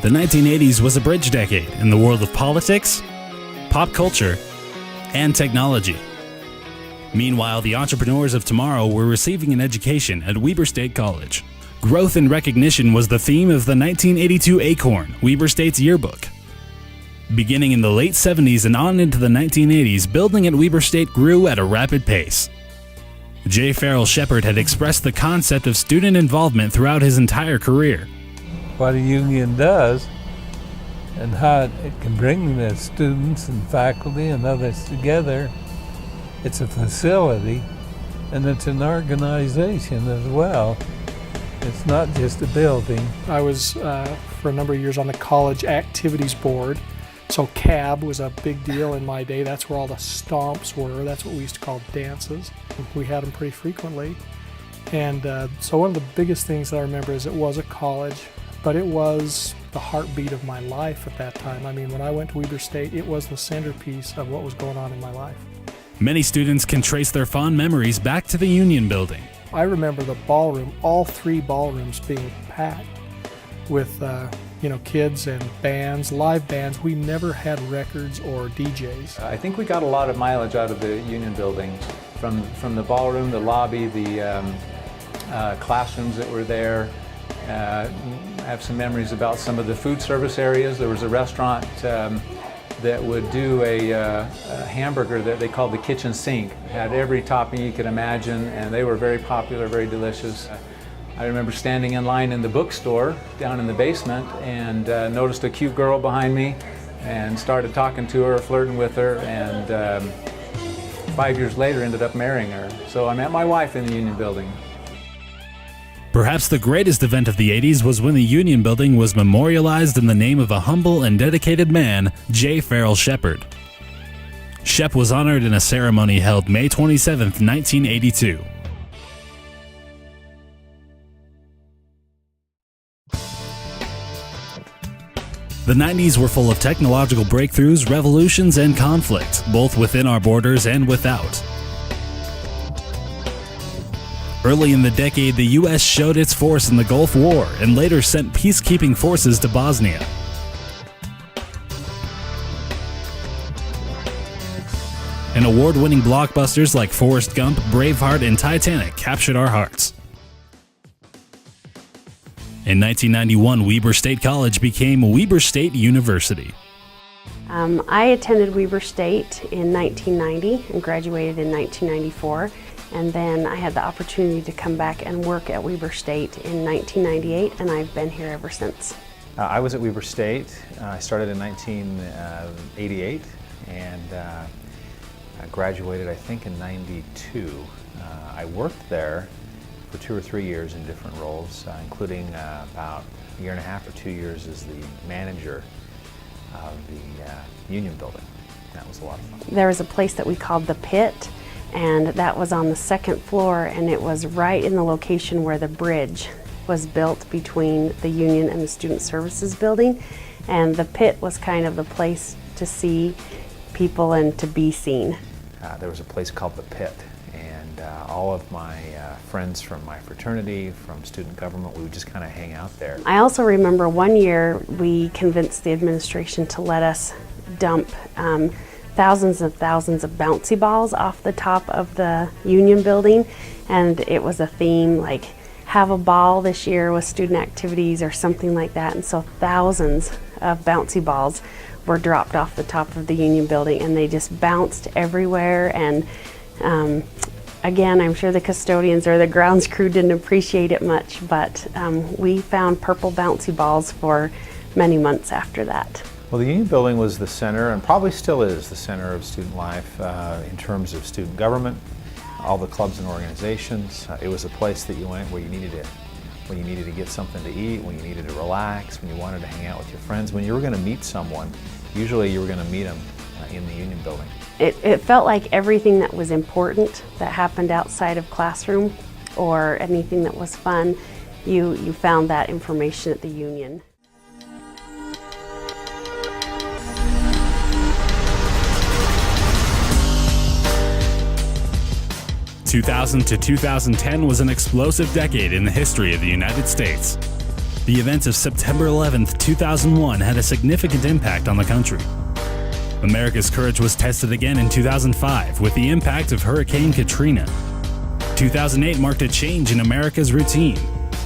The 1980s was a bridge decade in the world of politics, pop culture, and technology. Meanwhile, the entrepreneurs of tomorrow were receiving an education at Weber State College. Growth and recognition was the theme of the 1982 Acorn, Weber State's yearbook. Beginning in the late 70s and on into the 1980s, building at Weber State grew at a rapid pace. J. Farrell Shepherd had expressed the concept of student involvement throughout his entire career. What a union does and how it can bring the students and faculty and others together. It's a facility and it's an organization as well. It's not just a building. I was for a number of years on the college activities board. So CAB was a big deal in my day. That's where all the stomps were. That's what we used to call dances. We had them pretty frequently. And so one of the biggest things that I remember is it was a college, but it was the heartbeat of my life at that time. I mean, when I went to Weber State, it was the centerpiece of what was going on in my life. Many students can trace their fond memories back to the Union Building. I remember the ballroom, all three ballrooms being packed with kids and bands, live bands. We never had records or DJs. I think we got a lot of mileage out of the Union Building, from the ballroom, the lobby, the classrooms that were there. I have some memories about some of the food service areas. There was a restaurant that would do a hamburger that they called the kitchen sink. It had every topping you could imagine, and they were very popular, very delicious. I remember standing in line in the bookstore down in the basement and noticed a cute girl behind me and started talking to her, flirting with her, and 5 years later ended up marrying her. So I met my wife in the Union Building. Perhaps the greatest event of the 80s was when the Union Building was memorialized in the name of a humble and dedicated man, J. Farrell Shepherd. Shep was honored in a ceremony held May 27, 1982. The 90s were full of technological breakthroughs, revolutions, and conflict, both within our borders and without. Early in the decade, the U.S. showed its force in the Gulf War and later sent peacekeeping forces to Bosnia. And award-winning blockbusters like Forrest Gump, Braveheart, and Titanic captured our hearts. In 1991, Weber State College became Weber State University. I attended Weber State in 1990 and graduated in 1994. And then I had the opportunity to come back and work at Weber State in 1998, and I've been here ever since. I was at Weber State. I started in 1988 and I graduated, I think, in 92. I worked there for 2 or 3 years in different roles, including about a year and a half or 2 years as the manager of the Union Building. That was a lot of fun. There was a place that we called the Pit, and that was on the second floor, and it was right in the location where the bridge was built between the Union and the Student Services Building. And the Pit was kind of the place to see people and to be seen. There was a place called the Pit, and all of my friends from my fraternity, from student government, we would just kind of hang out there. I also remember one year we convinced the administration to let us dump thousands and thousands of bouncy balls off the top of the Union Building, and it was a theme like have a ball this year with student activities or something like that, and so thousands of bouncy balls were dropped off the top of the Union Building, and they just bounced everywhere. And again, I'm sure the custodians or the grounds crew didn't appreciate it much, but we found purple bouncy balls for many months after that. Well, the Union Building was the center, and probably still is the center of student life in terms of student government, all the clubs and organizations. It was a place that you went where you needed to get something to eat, when you needed to relax, when you wanted to hang out with your friends, when you were going to meet someone. Usually you were going to meet them in the Union Building. It felt like everything that was important that happened outside of classroom or anything that was fun, you found that information at the Union. 2000 to 2010 was an explosive decade in the history of the United States. The events of September 11th, 2001 had a significant impact on the country. America's courage was tested again in 2005 with the impact of Hurricane Katrina. 2008 marked a change in America's routine.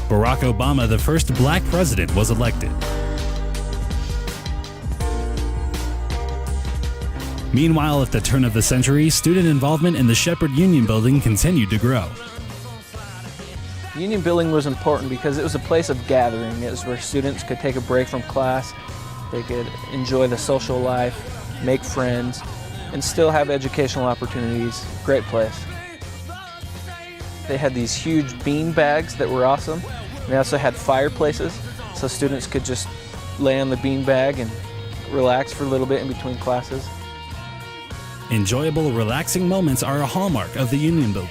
Barack Obama, the first black president, was elected. Meanwhile, at the turn of the century, student involvement in the Shepherd Union Building continued to grow. Union Building was important because it was a place of gathering. It was where students could take a break from class, they could enjoy the social life, make friends, and still have educational opportunities. Great place. They had these huge bean bags that were awesome. They also had fireplaces, so students could just lay on the bean bag and relax for a little bit in between classes. Enjoyable, relaxing moments are a hallmark of the Union Building.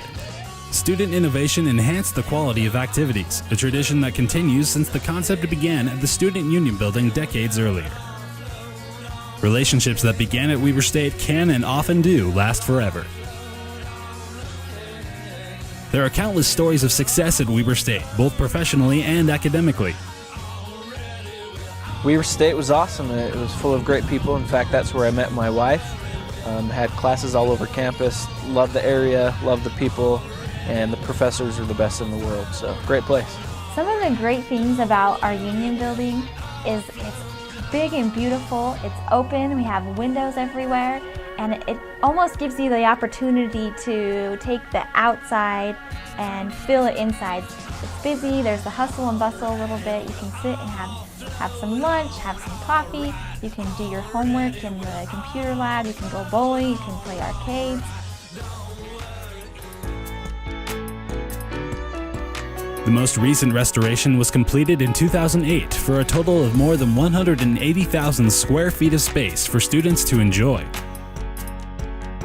Student innovation enhanced the quality of activities, a tradition that continues since the concept began at the Student Union Building decades earlier. Relationships that began at Weber State can and often do last forever. There are countless stories of success at Weber State, both professionally and academically. Weber State was awesome. It was full of great people. In fact, that's where I met my wife. Had classes all over campus, loved the area, loved the people, and the professors are the best in the world, so great place. Some of the great things about our Union Building is it's big and beautiful, it's open, we have windows everywhere, and it almost gives you the opportunity to take the outside and feel it inside. It's busy, there's the hustle and bustle a little bit, you can sit and have some lunch, have some coffee, you can do your homework in the computer lab, you can go bowling, you can play arcades. The most recent restoration was completed in 2008 for a total of more than 180,000 square feet of space for students to enjoy.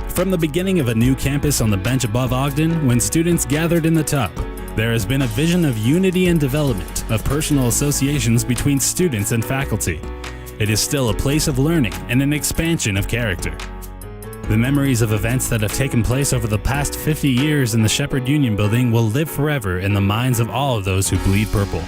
From the beginning of a new campus on the bench above Ogden, when students gathered in the tub, there has been a vision of unity and development, of personal associations between students and faculty. It is still a place of learning and an expansion of character. The memories of events that have taken place over the past 50 years in the Shepherd Union Building will live forever in the minds of all of those who bleed purple.